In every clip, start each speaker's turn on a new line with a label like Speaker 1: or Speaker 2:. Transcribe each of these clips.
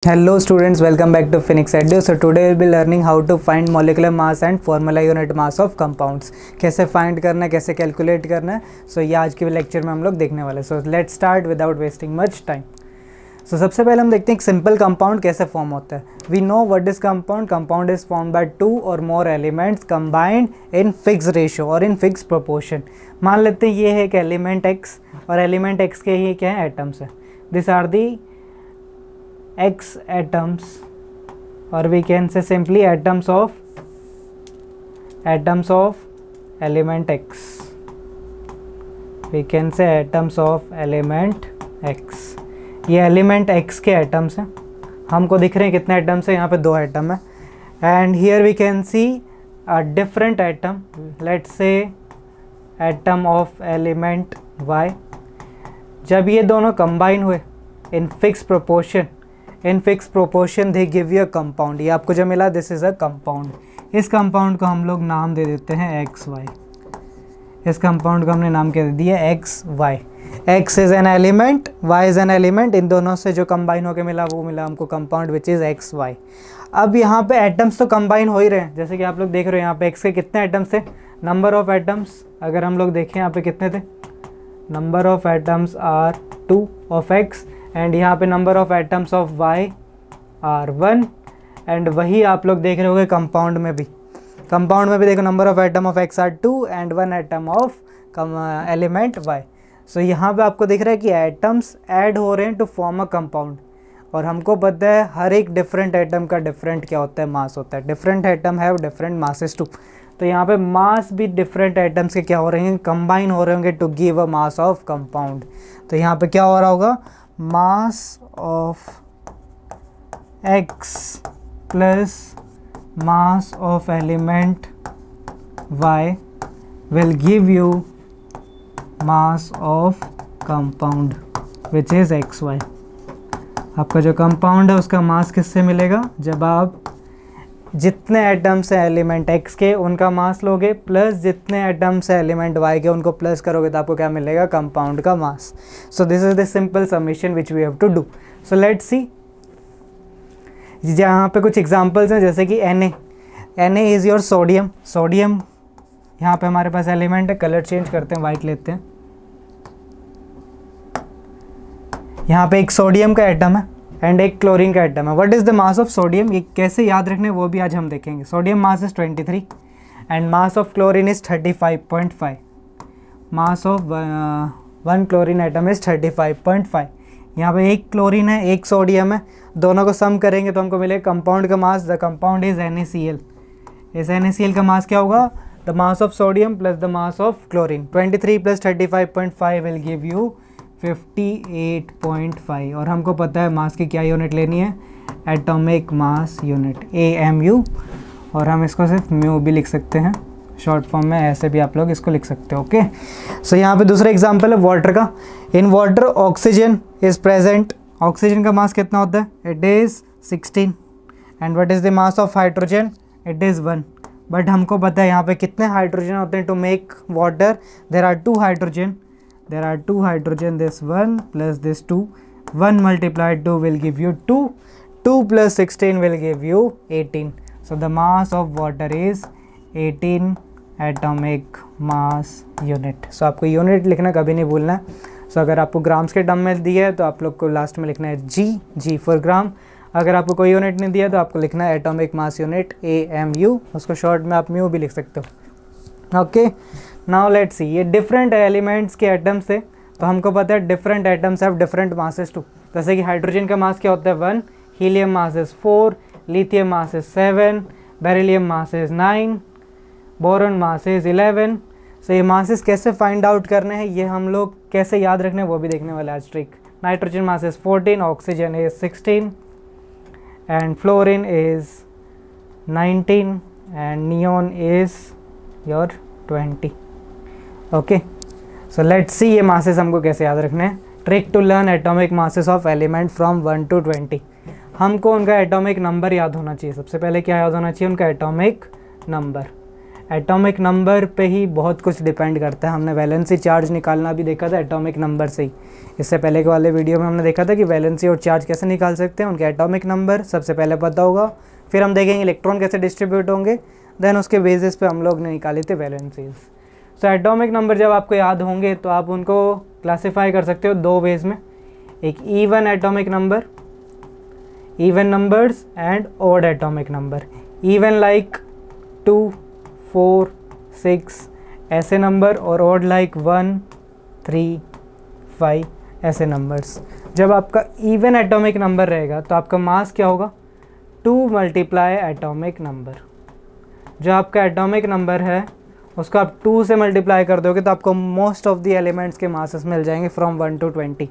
Speaker 1: Hello students, welcome back to Phoenix Edu. So today we'll be learning how to find molecular mass and formula unit mass of compounds. कैसे find करना है, कैसे calculate करना है. So ये आज के लेक्चर में हम लोग देखने वाले. So let's start without wasting much time. So सबसे पहले हम देखते हैं एक सिंपल कंपाउंड कैसे फॉर्म होता है. We know what is compound. Compound is formed by two or more elements combined in fixed ratio or in fixed proportion. मान लेते हैं ये है एक एलिमेंट x और एलिमेंट x के ये क्या है एटम्स है. These are the x atoms, or we can say simply atoms of element x. We can say atoms of element x. ये एलिमेंट x के एटम्स हैं. हमको दिख रहे हैं कितने एटम्स हैं, यहाँ पे दो एटम है. And here we can see a different atom, let's say atom of element y. जब ये दोनों कंबाइन हुए in fix proportion they give you a compound. ये आपको जो मिला दिस इज़ अ कंपाउंड. इस कंपाउंड को हम लोग नाम दे देते हैं एक्स वाई. इस कंपाउंड को हमने नाम क्या दे दिया X Y. X is an element, Y is an element. इन दोनों से जो कंबाइन होकर मिला वो मिला हमको compound which is X Y. अब यहाँ पे एटम्स तो कंबाइन हो ही रहे हैं, जैसे कि आप लोग देख रहे हो यहाँ पे एक्स के कितने एटम्स थे. नंबर ऑफ एटम्स अगर हम लोग देखें यहाँ पे कितने थे, number of atoms are 2 of X and यहाँ पे number of atoms of y are 1. And वही आप लोग देख रहे होंगे कंपाउंड में भी देखो number of atom of x are 2 and 1 atom of element y. So यहाँ पे आपको दिख रहा है कि एटम्स ऐड हो रहे हैं टू फॉर्म अ कंपाउंड. और हमको पता है हर एक डिफरेंट एटम का डिफरेंट क्या होता है, मास होता है. Different atom have different masses too. तो यहाँ पे मास भी डिफरेंट एटम्स के क्या हो रहे हैं, कंबाइन हो रहे होंगे to give a mass of compound. तो यहाँ पे क्या हो रहा होगा, mass of x plus mass of element y will give you mass of compound which is xy. आपका जो कंपाउंड है उसका मास किससे मिलेगा, जब आप जितने एटम्स हैं एलिमेंट x के उनका मास लोगे प्लस जितने एटम्स हैं एलिमेंट y के उनको प्लस करोगे तो आपको क्या मिलेगा, कंपाउंड का mass. So this is the simple summation which we have to do. So let's see, यहाँ पे कुछ एग्जांपल्स हैं जैसे कि Na is your sodium. Sodium यहाँ पे हमारे पास एलिमेंट है. कलर चेंज करते हैं, वाइट लेते हैं. यहाँ पे एक सोडियम का एटम है एंड एक क्लोरीन का एटम है. What is the mass of sodium, ये कैसे याद रखने वो भी आज हम देखेंगे. Sodium mass is 23 and mass of chlorine is 35.5. Mass of one chlorine atom is 35.5. यहाँ पे एक क्लोरीन है एक सोडियम है, दोनों को सम करेंगे तो हमको मिलेगा कंपाउंड का mass. The compound is NaCl. इस NaCl का मास क्या होगा, the mass of sodium plus the mass of chlorine. 23 plus 35.5 will give you 58.5. और हमको पता है मास की क्या यूनिट लेनी है, एटॉमिक मास यूनिट AMU. और हम इसको सिर्फ म्यू भी लिख सकते हैं शॉर्ट फॉर्म में, ऐसे भी आप लोग इसको लिख सकते हो. ओके, सो यहाँ पे दूसरा एग्जांपल है वाटर का. In water oxygen is present. Oxygen का मास कितना होता है, it is 16. And what is the mass of hydrogen, it is 1. But हमको पता है यहाँ पे कितने हाइड्रोजन होते हैं to make water. There are 2 hydrogen. There are 2 hydrogen, this 1 plus this 2. 1 multiplied 2 will give you 2. 2 plus 16 will give you 18. So the mass of water is 18 atomic mass unit. So आपको unit लिखना कभी नहीं भूलना है. So अगर आपको grams के term में दिया है तो आप लोग को लास्ट में लिखना है G फॉर ग्राम. अगर आपको कोई यूनिट नहीं दिया तो आपको लिखना है एटॉमिक मास यूनिट AMU. उसको शॉर्ट में आप म्यू भी लिख सकते हो. ओके, नाउ लेट्स सी, ये डिफरेंट एलिमेंट्स के एटम्स से, तो हमको पता है different atoms have different masses too. जैसे कि हाइड्रोजन का मास क्या होता है 1, helium mass is 4, lithium mass is 7, beryllium mass is 9, boron mass is 11. So ये मासेस कैसे फाइंड आउट करने हैं, ये हम लोग कैसे याद रखने हैं वो भी देखने वाले आज trick. Nitrogen mass is 14, oxygen is 16 and fluorine is 19 and neon is your 20. Okay, so let's see ये मासेस हमको कैसे याद रखने हैं. Trick to learn atomic masses of element from 1 to 20. हमको उनका एटॉमिक नंबर याद होना चाहिए. सबसे पहले क्या याद होना चाहिए, उनका एटॉमिक नंबर. एटॉमिक नंबर पे ही बहुत कुछ डिपेंड करता है। हमने वैलेंसी चार्ज निकालना भी देखा था एटॉमिक नंबर से ही। इससे पहले के वाले वीडियो में हमने देखा था कि वैलेंसी और चार्ज कैसे निकाल सकते हैं, उनके एटॉमिक नंबर सबसे पहले पता होगा, फिर हम देखेंगे इलेक्ट्रॉन कैसे डिस्ट्रीब्यूट होंगे, देन उसके बेसिस पे हम लोग ने निकाली थी वैलेंसीज। सो एटॉमिक नंबर जब आपको याद होंगे तो आप उनको क्लासीफाई कर सकते हो दो वेज में, एक even atomic number, even numbers and odd atomic number. Even like 2, 4, 6 ऐसे नंबर, और ऑड लाइक 1, 3, 5 ऐसे नंबर्स। जब आपका इवन एटॉमिक नंबर रहेगा तो आपका मास क्या होगा, 2 मल्टीप्लाई एटॉमिक नंबर। जो आपका एटॉमिक नंबर है उसको आप 2 से मल्टीप्लाई कर दोगे तो आपको मोस्ट ऑफ द एलिमेंट्स के मासेस मिल जाएंगे फ्रॉम 1 to 20।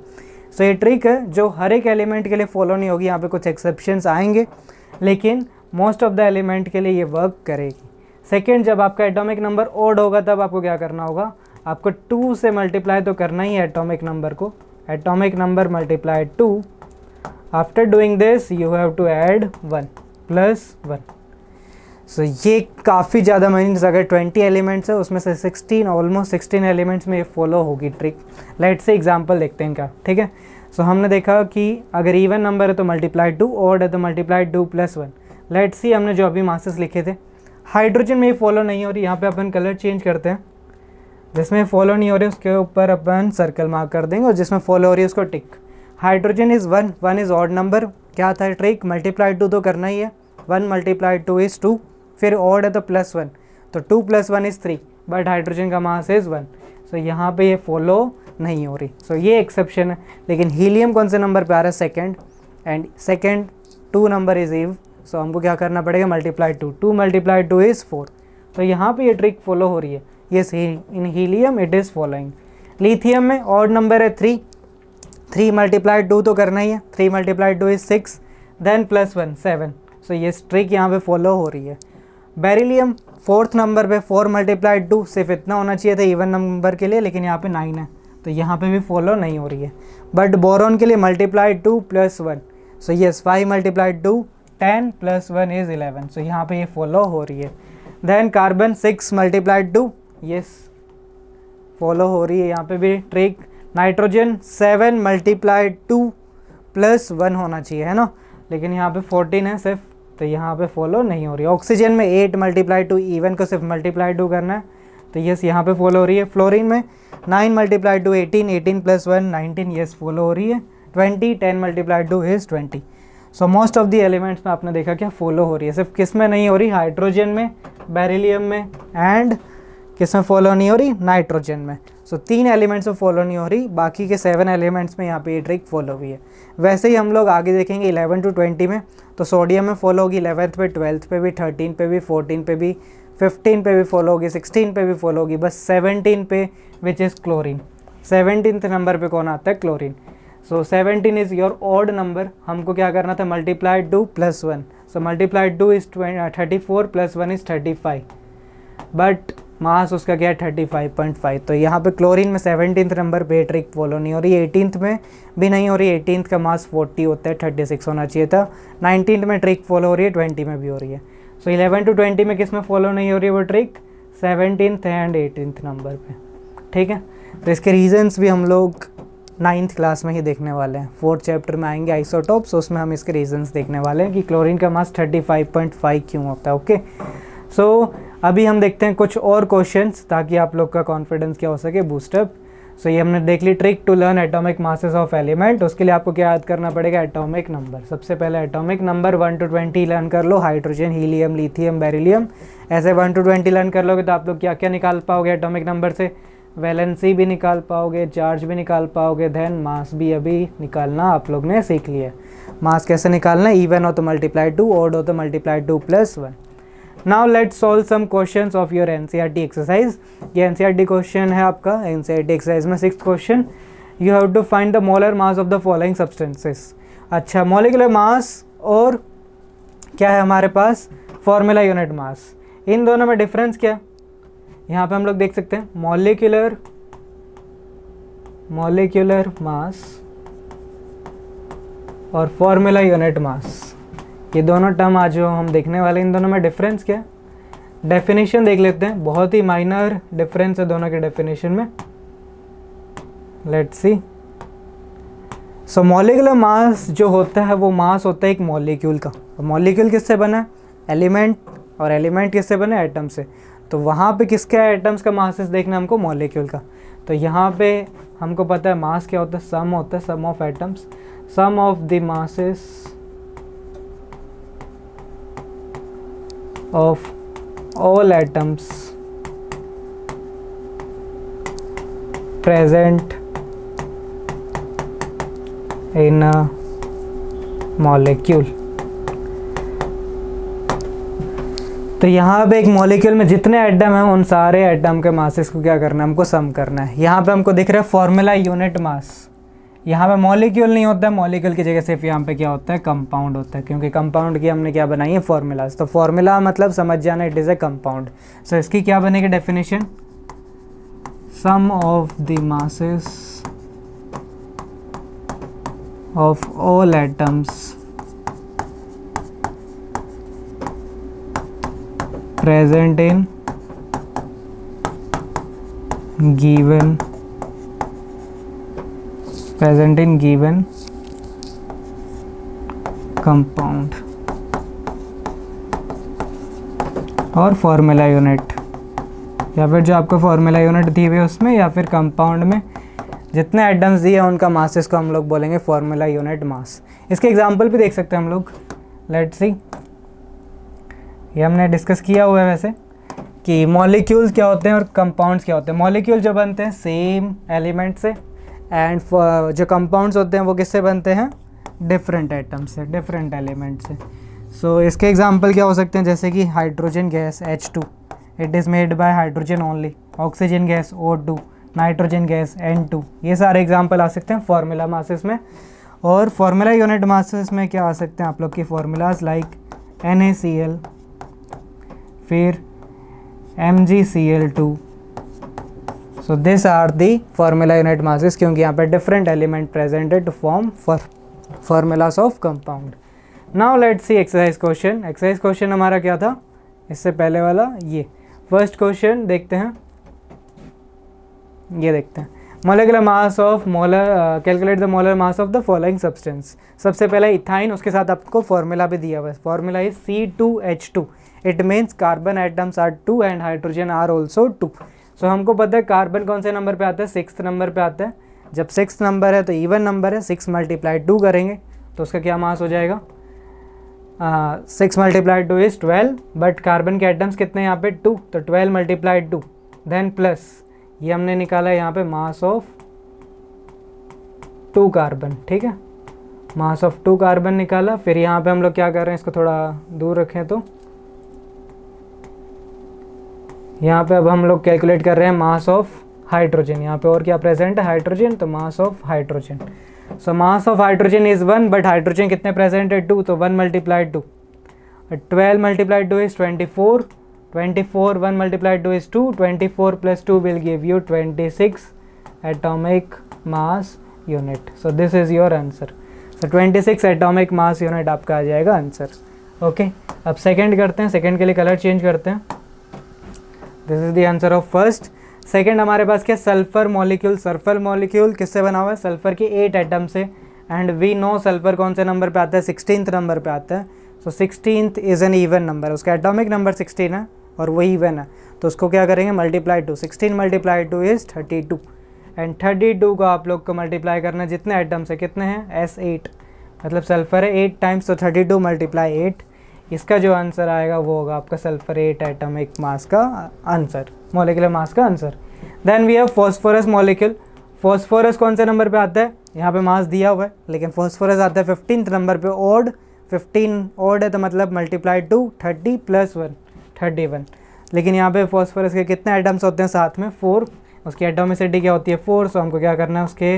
Speaker 1: सो ये ट्रिक है जो हर एक एलिमेंट के लिए फॉलो नहीं होगी, यहाँ पे कुछ एक्सेप्शंस आएंगे, लेकिन मोस्ट ऑफ द एलिमेंट के लिए ये वर्क करेगी। सेकेंड, जब आपका एटॉमिक नंबर ऑड होगा तब आपको क्या करना होगा, आपको 2 से मल्टीप्लाई तो करना ही है एटॉमिक नंबर को, atomic number multiply 2। After doing this you have to add 1 plus 1। सो ये काफ़ी ज़्यादा मीन्स अगर 20 एलिमेंट्स है उसमें से 16 ऑलमोस्ट 16 एलिमेंट्स में ये फॉलो होगी ट्रिक। लेट्स से एग्जांपल देखते हैं इनका, ठीक है। सो हमने देखा कि अगर इवन नंबर है तो मल्टीप्लाई 2, ऑड है तो मल्टीप्लाई 2 प्लस 1। लेट्स सी हमने जो अभी मासेस लिखे थे, हाइड्रोजन में ये फॉलो नहीं हो रही, यहाँ पे अपन कलर चेंज करते हैं, जिसमें फॉलो नहीं हो रही उसके ऊपर अपन सर्कल मार्क कर देंगे और जिसमें फॉलो हो रही है उसको tick. Hydrogen is 1, 1 is odd number, क्या था ट्रिक, मल्टीप्लाई 2 तो करना ही है, 1 मल्टीप्लाई 2 इज़ 2, फिर ऑड है तो प्लस 1, तो 2 + 1 इज़ 3, बट हाइड्रोजन का मास इज़ 1। सो यहाँ पे ये फॉलो नहीं हो रही, सो ये एक्सेप्शन है। लेकिन हीलियम कौन से नंबर पे आ रहा है, second, and second 2 number is even, सो हमको क्या करना पड़ेगा, मल्टीप्लाई 2, 2 मल्टीप्लाई 2 इज़ 4। तो यहाँ पे ये ट्रिक फॉलो हो रही है। Yes, in helium it is following. Lithium में ऑड नंबर है 3, 3 मल्टीप्लाई 2 तो करना ही है, 3 मल्टीप्लाई 2 इज़ 6, देन प्लस 1 7। सो ये ट्रिक यहाँ पे फॉलो हो रही है। बेरिलियम 4th नंबर पे 4 मल्टीप्लाई 2, सिर्फ इतना होना चाहिए था इवन नंबर के लिए, लेकिन यहाँ पे 9 है, तो यहाँ पे भी फॉलो नहीं हो रही है। बट बोरॉन के लिए multiply 2 + 1, so yes 5 multiply 2 10 + 1 is 11, so यहाँ पे ये फॉलो हो रही है। Then carbon 6 multiply 2, yes follow हो रही है यहाँ पे भी ट्रिक। नाइट्रोजन 7 मल्टीप्लाई 2 + 1 होना चाहिए, है ना, लेकिन यहाँ पे 14 है सिर्फ, तो यहाँ पे फॉलो नहीं हो रही है। ऑक्सीजन में 8 मल्टीप्लाई 2, इवन को सिर्फ मल्टीप्लाई 2 करना है, तो यस यहाँ पे फॉलो हो रही है। फ्लोरीन में 9 मल्टीप्लाई 2 18, 18 + 1 19, यस फॉलो हो रही है। 20 10 multiply 2 is 20। So most of the elements में आपने देखा क्या फॉलो हो रही है, सिर्फ किस में नहीं हो रही, हाइड्रोजन में, बेरिलियम में, एंड किस में फॉलो नहीं हो रही, नाइट्रोजन में। सो 3 एलिमेंट्स में फॉलो नहीं हो रही, बाकी के 7 एलिमेंट्स में यहाँ पे ये ट्रिक फॉलो हुई है। वैसे ही हम लोग आगे देखेंगे 11 to 20 में, तो सोडियम में फॉलो होगी 11th पे, 12th पे भी, 13 पे भी, 14 पे भी, 15 पे भी फॉलो होगी, 16 पे भी फॉलो होगी, बस 17 पे which is chlorine. 17th number पे कौन आता है, chlorine. So 17 is your odd number, हमको क्या करना था, multiply 2 + 1, so multiply 2 is 34 + 1 is 35, but mass उसका क्या है 35.5। तो यहाँ पे क्लोरीन में 17th नंबर पे ट्रिक फॉलो नहीं हो रही, 18th में भी नहीं हो रही, 18th का मास 40 होता है, 36 होना चाहिए था। 19th में ट्रिक फॉलो हो रही है, 20 में भी हो रही है। सो 11 to 20 में किस में फॉलो नहीं हो रही है वो trick, 17th and 18th number पे, ठीक है। तो इसके रीजंस भी हम लोग 9th क्लास में ही देखने वाले हैं। 4th चैप्टर में आएंगे आइसोटोप्स, उसमें हम इसके रीजंस देखने वाले हैं कि क्लोरीन का मास 35.5 क्यों होता है, ओके। सो अभी हम देखते हैं कुछ और क्वेश्चंस, ताकि आप लोग का कॉन्फिडेंस क्या हो सके, बूस्टअप। सो ये हमने देख ली trick to learn atomic masses of element. उसके लिए आपको क्या याद करना पड़ेगा, एटॉमिक नंबर। सबसे पहले एटॉमिक नंबर 1 to 20 लर्न कर लो, हाइड्रोजन, हीलियम, लिथियम, बेरिलियम, ऐसे 1 to 20 लर्न कर लोगे तो आप लोग क्या क्या निकाल पाओगे एटॉमिक नंबर से, वैलेंसी भी निकाल पाओगे, चार्ज भी निकाल पाओगे, देन मास भी अभी निकालना आप लोग ने सीख लिया। मास कैसे निकालना है, इवन हो तो मल्टीप्लाई 2, ऑड हो तो multiply 2 + 1। Now let's solve some questions of your NCERT exercise. ये एनसीईआरटी क्वेश्चन है आपका, एनसीईआरटी एक्सरसाइज में 6th question. You have to find the molar mass of the following substances. अच्छा, मॉलिक्यूलर मास और क्या है हमारे पास, फॉर्मूला यूनिट मास, इन दोनों में डिफरेंस क्या, यहाँ पे हम लोग देख सकते हैं मॉलिक्यूलर मास और फॉर्मूला यूनिट मास, ये दोनों टर्म आज जो हम देखने वाले, इन दोनों में डिफरेंस क्या है। डेफिनेशन देख लेते हैं, बहुत ही माइनर डिफरेंस है दोनों के डेफिनेशन में। Let's see. So molecular mass जो होता है वो मास होता है एक मॉलिक्यूल का। मॉलिक्यूल किससे बना है? एलिमेंट, और एलिमेंट किससे बना है? एटम से। तो वहाँ पे किसका एटम्स का मासेस देखना है हमको? मॉलिक्यूल का। तो यहाँ पे हमको पता है मास क्या होता है? सम होता है, sum of atoms, sum of the masses of all atoms present in a molecule. तो यहाँ पे एक मॉलिक्यूल में जितने एटम हैं उन सारे एटम के मासेस को क्या करना है? हमको सम करना है। यहाँ पे हमको दिख रहा है फॉर्मूला यूनिट मास। यहाँ पे मॉलिक्यूल नहीं होता है, मॉलिक्यूल की जगह सिर्फ यहाँ पे क्या होता है? कंपाउंड होता है, क्योंकि कंपाउंड की हमने क्या बनाई है? फॉर्मूलाज। तो फॉर्मूला मतलब समझ जाना, it is a compound. So इसकी क्या बनेगी definition? Sum of the masses of all atoms present in given compound। और फॉर्मूला यूनिट, या फिर जो आपको फॉर्मूला यूनिट दी हुई है उसमें, या फिर कंपाउंड में जितने एटम्स दिए हैं उनका मासेस को हम लोग बोलेंगे फॉर्मूला यूनिट मास। इसके एग्जांपल भी देख सकते हैं हम लोग। लेट्स सी, ये हमने डिस्कस किया हुआ है वैसे कि मॉलिक्यूल्स क्या होते हैं और कंपाउंड्स क्या होते हैं। मॉलिक्यूल जो बनते हैं सेम एलिमेंट से, एंड जो कंपाउंड्स होते हैं वो किससे बनते हैं? डिफरेंट एटम से, डिफरेंट एलिमेंट से। सो इसके एग्जांपल क्या हो सकते हैं? जैसे कि hydrogen gas H2, it is made by hydrogen only. Oxygen gas O2, nitrogen gas N2। ये सारे एग्जांपल आ सकते हैं फार्मूला मासेस में। और फार्मूला यूनिट मासेस में क्या आ सकते हैं आप लोग की फॉर्मूलाज? लाइक NaCl, फिर MgCl2। So this are the formula unit masses, क्योंकि यहाँ पे different element presented to form formulas of compound. Now let's see exercise question. Exercise question हमारा क्या था इससे पहले वाला? ये फर्स्ट क्वेश्चन देखते हैं। ये देखते हैं, molecular mass of calculate the molar mass of the following substance. सबसे पहले इथाइन, उसके साथ आपको फॉर्मूला भी दिया हुआ है। Formula is C2H2। It means carbon atoms are 2 and hydrogen are also 2। So हमको पता है कार्बन कौन से नंबर पे आता है? 6th नंबर पे आता है। जब 6th नंबर है तो इवन नंबर है, 6 × 2 करेंगे तो उसका क्या मास हो जाएगा? 6 × 2 इज़ 12, बट कार्बन के एटम्स कितने यहाँ पे? 2, तो 12 × 2 देन प्लस ये हमने निकाला यहाँ पे मास ऑफ 2 कार्बन। ठीक है, मास ऑफ 2 कार्बन निकाला। फिर यहाँ पे हम लोग क्या कर रहे हैं? इसको थोड़ा दूर रखें तो यहाँ पे अब हम लोग कैलकुलेट कर रहे हैं मास ऑफ हाइड्रोजन। यहाँ पे और क्या प्रेजेंट है? हाइड्रोजन, तो मास of hydrogen. So mass of hydrogen is 1, but hydrogen कितने प्रेजेंट है? 2, तो 1 × 2। 12 × 2 is 24। 24, 1 × 2 is 2, 24 + 2 will give you 26 atomic mass unit. So this is your answer. So 26 atomic mass unit आपका आ जाएगा आंसर। ओके, अब second करते हैं। Second के लिए कलर चेंज करते हैं। This is the answer of first. Second हमारे पास क्या? Sulphur molecule. सल्फर मॉलिक्यूल किससे बना हुआ है? सल्फर की 8 एटम से, एंड वी नो सल्फर कौन से नंबर पे आता है? 16th नंबर पे आता है। सो 16th is an even number. उसका एटॉमिक नंबर 16 है और वही इवन है, तो उसको क्या करेंगे? मल्टीप्लाई 2। 16 × 2 इज़ 32, एंड 32 को आप लोग को मल्टीप्लाई करना है जितने एटम्स है। कितने हैं? S8, मतलब सल्फर है 8 टाइम्स, तो 32 × 8। इसका जो आंसर आएगा वो होगा आपका सल्फर 8 एटॉमिक मास का आंसर, मॉलिक्यूलर मास का answer. Then we have phosphorus molecule. Phosphorus कौन से नंबर पे आता है? यहाँ पे मास दिया हुआ है, लेकिन फॉस्फोरस आता है 15th नंबर पे। ऑड, 15 ऑड है तो मतलब मल्टीप्लाई 2, 30 + 1 31। लेकिन यहाँ पे फॉस्फोरस के कितने एटम्स होते हैं साथ में? 4। उसकी एटोमिसिटी क्या होती है? 4। सो हमको क्या करना है? उसके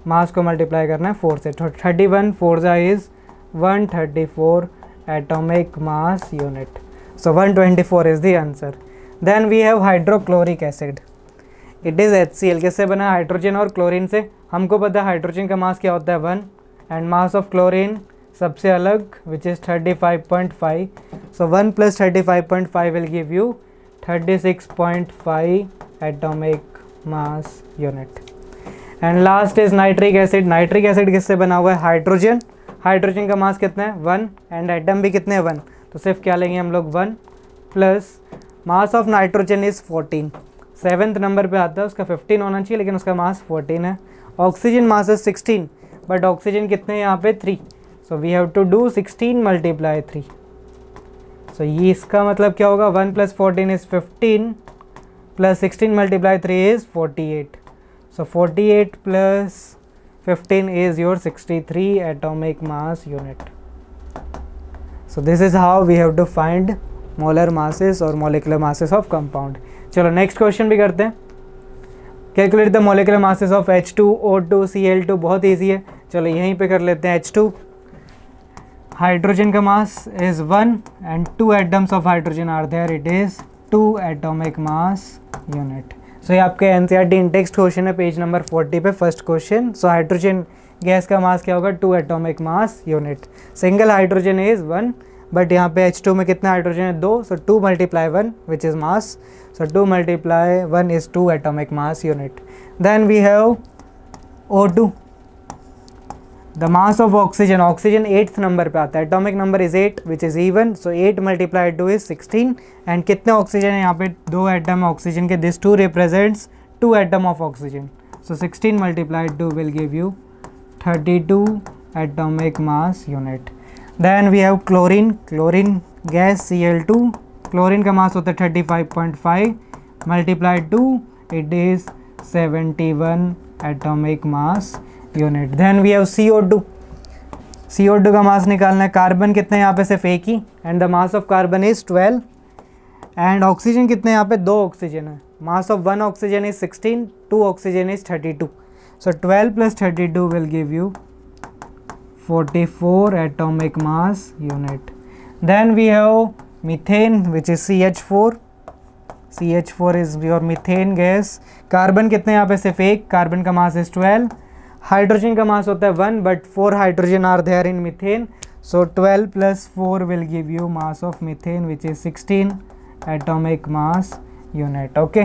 Speaker 1: मास को मल्टीप्लाई करना है 4 से। 31 4 is 134 atomic mass unit. So 124 is the answer. Then we have hydrochloric acid. It is HCl। किससे बना है? हाइड्रोजन और क्लोरीन से। हमको पता है हाइड्रोजन का मास क्या होता है? 1, एंड मास ऑफ क्लोरीन सबसे अलग which is 35.5. So 1 + 35.5 will give you 36.5 atomic mass unit. And last is nitric acid. Nitric acid किससे बना हुआ है? हाइड्रोजन. हाइड्रोजन का मास कितना है? 1 एंड एटम भी कितने हैं? 1. तो सिर्फ क्या लेंगे हम लोग? 1 plus mass of nitrogen is 14. 7th number पे आता है, उसका 15 होना चाहिए लेकिन उसका मास 14 है. Oxygen mass is 16 but oxygen कितने हैं यहाँ पे? 3. So we have to do 16 × 3. So ये इसका मतलब क्या होगा? 1 + 14 is 15 plus 16 × 3 is 48. So 48 plus 15 is your 63 atomic mass unit. So this is how we have to find molar masses or molecular masses of compound. चलो next question भी करते हैं. Calculate the molecular masses of H2O2 Cl2. बहुत easy है. चलो यहीं पे कर लेते हैं. H2 हाइड्रोजन का mass is 1 and 2 atoms of hydrogen are there. It is 2 atomic mass unit. So ये आपके एनसीईआरटी इंटेक्स्ट क्वेश्चन है पेज नंबर 40 पे first question. So hydrogen gas का मास क्या होगा? 2 atomic mass unit. Single hydrogen is 1 but यहाँ पे H2 में कितना हाइड्रोजन है? 2. So 2 × 1 which is mass. So 2 × 1 is 2 atomic mass unit. Then we have O2. The mass of oxygen. Oxygen 8th number पे आता है. Atomic number is 8 which is even. So 8 × 2 is 16. And कितने oxygen है यहाँ पे? 2 atom oxygen के. This 2 represents 2 atom of oxygen. So 16 × 2 will give you 32 atomic mass unit. Then we have chlorine. Chlorine gas Cl2. Chlorine का mass होता है 35.5 × 2 it is 71 atomic mass unit. Then we have CO2. CO2 का मास निकालना है. Carbon कितने यहाँ पे? सिर्फ एक ही. And the mass of carbon is 12. And oxygen कितने यहाँ पे? 2 ऑक्सीजन है. Mass of 1 oxygen is 16, 2 oxygen is 32. So 12 + 32 will give you 44 atomic mass unit. Then we have methane which is CH4. CH4 is your methane gas. Carbon कितने यहाँ पे? सिर्फ एक. Carbon का मास इज 12. हाइड्रोजन का mass होता है 1 but 4 hydrogen are there in methane. So 12 + 4 will give you mass of methane which is 16 atomic mass unit. Okay.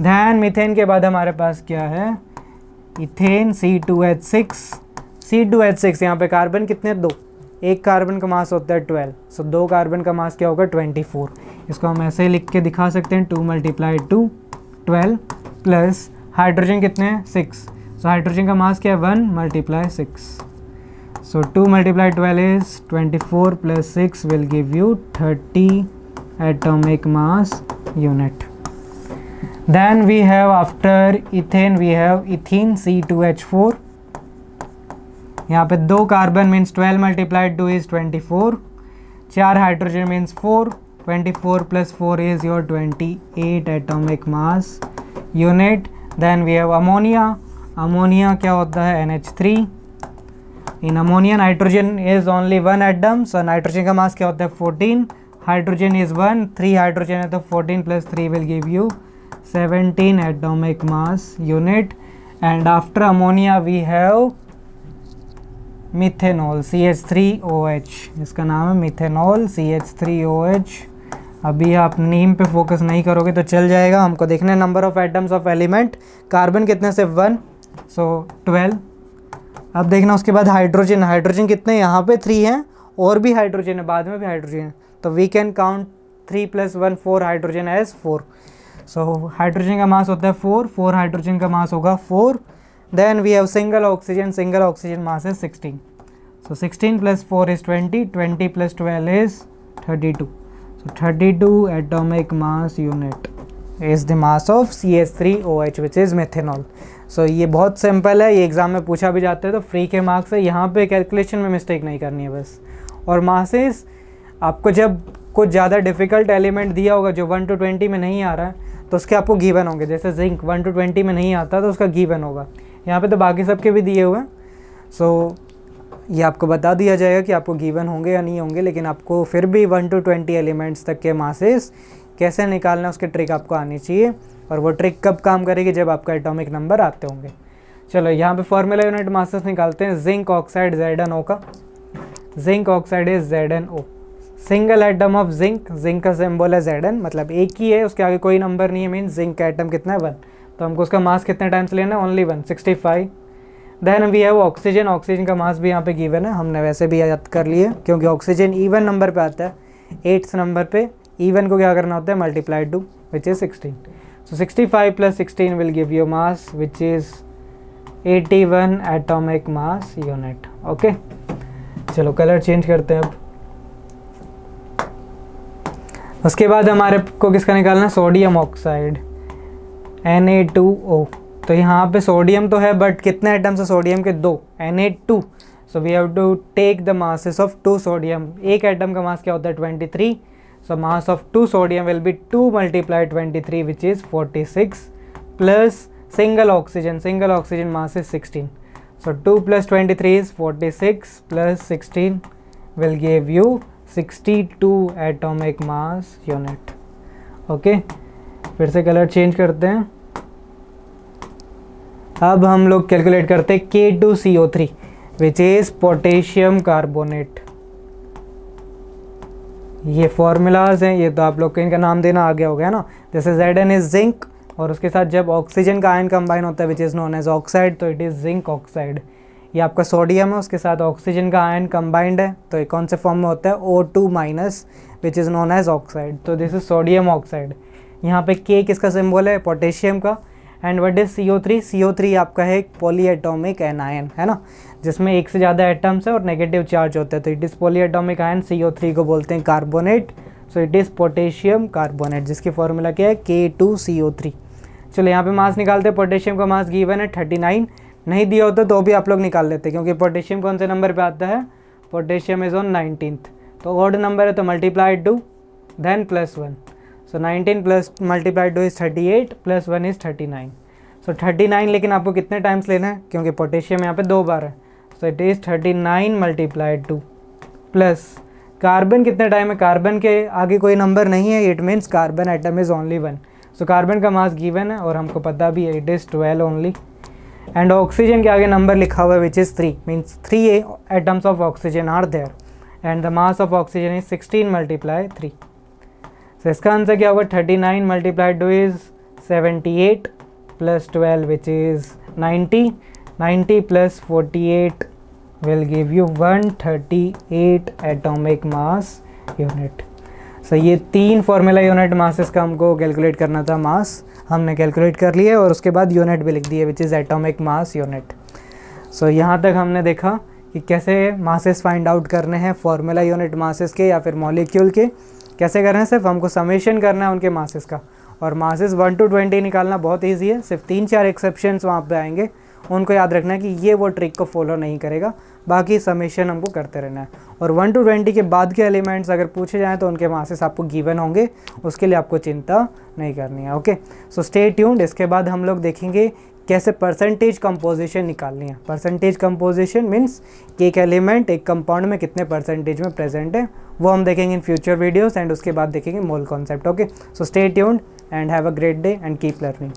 Speaker 1: ध्यान मीथेन के बाद हमारे पास क्या है? Ethane C2H6. C2H6 यहाँ पे कार्बन कितने? 2. एक कार्बन का मास होता है 12. सो 2 कार्बन का मास क्या होगा? 24. इसको हम ऐसे लिख के दिखा सकते हैं 2 × 2 12 प्लस हाइड्रोजन कितने हैं? 6. सो हाइड्रोजन का मास क्या है? 1 × 6. So 2 × 12 is 24 plus 6 will give you 30 atomic mass unit. Then we have after ethane we have ethene C2H4. यहाँ पे 2 carbon means 12 × 2 is 24. 4 hydrogen means 4. 24 + 4 is your 28 atomic mass unit. Then we have ammonia. Ammonia क्या होता है? NH3. In ammonia nitrogen is only 1 atom. So nitrogen का mass क्या होता है? 14. Hydrogen is 1. 3 hydrogen है तो 14 + 3 will give you 17 atomic mass unit. And after ammonia we have methanol CH3OH. इसका नाम है मिथेनॉल CH3OH. अभी आप नेम पे फोकस नहीं करोगे तो चल जाएगा. हमको देखना है number of atoms of element. Carbon कितने? सिर्फ 1. सो 12. अब देखना उसके बाद हाइड्रोजन. हाइड्रोजन कितने? यहाँ पे 3 हैं. और भी हाइड्रोजन है, बाद में भी हाइड्रोजन है. तो we can count 3 + 1 4 hydrogen as 4. So hydrogen का मास होता है 4. 4 हाइड्रोजन का मास होगा 4. Then we have single oxygen. Single oxygen mass is 16. So 16 + 4 is 20. 20 + 12 is 32. So 32 atomic mass unit is the mass of CH3OH which is methanol. So ये बहुत simple है. ये exam में पूछा भी जाता है तो फ्री के मार्क्स है. यहाँ पे कैलकुलेशन में मिस्टेक नहीं करनी है बस. और मासेस आपको जब कुछ ज़्यादा डिफ़िकल्ट एलिमेंट दिया होगा जो 1 to 20 में नहीं आ रहा है तो उसके आपको गिवन होंगे. जैसे जिंक 1 to 20 में नहीं आता तो उसका गिवन होगा. यहाँ पे तो बाकी सबके भी दिए हुए हैं. सो ये आपको बता दिया जाएगा कि आपको गिवन होंगे या नहीं होंगे, लेकिन आपको फिर भी 1 to 20 एलिमेंट्स तक के मासेस कैसे निकालना है उसकी ट्रिक आपको आनी चाहिए. और वो ट्रिक कब काम करेगी? जब आपका एटॉमिक नंबर आते होंगे. चलो यहाँ पे फॉर्मूला यूनिट मासेस निकालते हैं. जिंक ऑक्साइड Zn का zinc oxide is ZnO। Single atom of zinc, zinc का सिंबल है Zn, मतलब एक ही है, उसके आगे कोई नंबर नहीं है, मीन जिंक का एटम कितना है 1। तो हमको उसका मास कितने टाइम्स लेना है, only 1, 65। Then we have oxygen, oxygen का मास भी यहाँ पे गिवन है, हमने वैसे भी याद कर लिए क्योंकि ऑक्सीजन इवन नंबर पे आता है, 8th नंबर पे। इवन को क्या करना होता है, multiply two, which is 16। So 65 + 16 will give you mass which is 81 atomic mass unit. Okay, चलो कलर चेंज करते हैं अब। उसके बाद हमारे को किसका निकालना है, सोडियम ऑक्साइड, Na2O। तो यहाँ पे सोडियम तो है बट कितने एटम्स है सोडियम के, 2, Na2। So we have to take the masses of 2 sodium. एक एटम का मास क्या होता है, 23। So mass of 2 sodium will be 2 × 23 which is 46 plus single oxygen mass is 16। So 2 + 23 is 46 plus 16 will give you 62 atomic mass unit. Okay, फिर से colour change करते हैं। अब हम लोग कैलकुलेट करते हैं K2CO3 which is potassium carbonate. ये फॉर्मूलाज हैं, ये तो आप लोग को इनका नाम देना आ गया हो गया ना। जैसे Zn इज जिंक, और उसके साथ जब ऑक्सीजन का आयन कंबाइन होता है which is known as oxide, तो इट इज़ जिंक ऑक्साइड। ये आपका सोडियम है, उसके साथ ऑक्सीजन का आयन कंबाइंड है, तो ये कौन से फॉर्म में होता है, O2- which is known as oxide. तो दिस इज सोडियम ऑक्साइड। यहाँ पे K किसका सिंबल है, पोटेशियम का। And what is CO3, CO3 आपका है एक पॉलीएटॉमिक एनायन, है ना, जिसमें एक से ज़्यादा एटम्स है और नेगेटिव चार्ज होता है, तो it is polyatomic ion. CO3 को बोलते हैं carbonate, so it is potassium carbonate, जिसकी फॉर्मूला क्या है, K2CO3। चलो यहाँ पे मास निकालते हैं। पोटेशियम का मास गिवन है 39, नहीं दिया होता तो भी आप लोग निकाल लेते क्योंकि पोटेशियम कौन से नंबर पे आता है, पोटेशियम इज़ ऑन 19th, तो ऑड नंबर है तो multiply 2 then +1। So 19 plus multiply 2 is 38 plus 1 is 39। So 39, लेकिन आपको कितने टाइम्स लेना है क्योंकि पोटेशियम यहाँ पे 2 बार है, so it is 39 × 2 plus carbon कितने टाइम है, कार्बन के आगे कोई नंबर नहीं है, it means carbon atom is only 1। So carbon का मास गिवन है और हमको पता भी है, it is 12 only. And oxygen के आगे नंबर लिखा हुआ है which is 3, means 3 atoms of oxygen are there and the mass of oxygen is 16 × 3। So इसका आंसर क्या होगा, 39 × 2 is 78 plus 12 which is 90, 90 plus 48 will give you 138 atomic mass unit. So ये 3 formula unit masses का हमको calculate करना था, मास हमने calculate कर लिए और उसके बाद यूनिट भी लिख दिए which is atomic mass unit. So यहाँ तक हमने देखा कि कैसे मासेस फाइंड आउट करने हैं, फॉर्मूला यूनिट मासेस के या फिर मॉलिक्यूल के कैसे करना है, सिर्फ हमको समेशन करना है उनके मासेस का। और मासेस 1 to 20 निकालना बहुत ईजी है, सिर्फ 3-4 एक्सेप्शंस वहाँ पे आएंगे, उनको याद रखना है कि ये वो ट्रिक को फॉलो नहीं करेगा, बाकी समेशन हमको करते रहना है। और 1 to 20 के बाद के एलिमेंट्स अगर पूछे जाएँ तो उनके मासेस आपको गिवन होंगे, उसके लिए आपको चिंता नहीं करनी है। Okay, so stay tuned. इसके बाद हम लोग देखेंगे कैसे परसेंटेज कंपोजिशन निकालनी है। परसेंटेज कंपोजिशन मीन्स कि एक एलिमेंट एक कंपाउंड में कितने परसेंटेज में प्रेजेंट है, वो हम देखेंगे इन फ्यूचर वीडियोस। एंड उसके बाद देखेंगे mole concept. Okay, so stay tuned and have a great day and keep learning.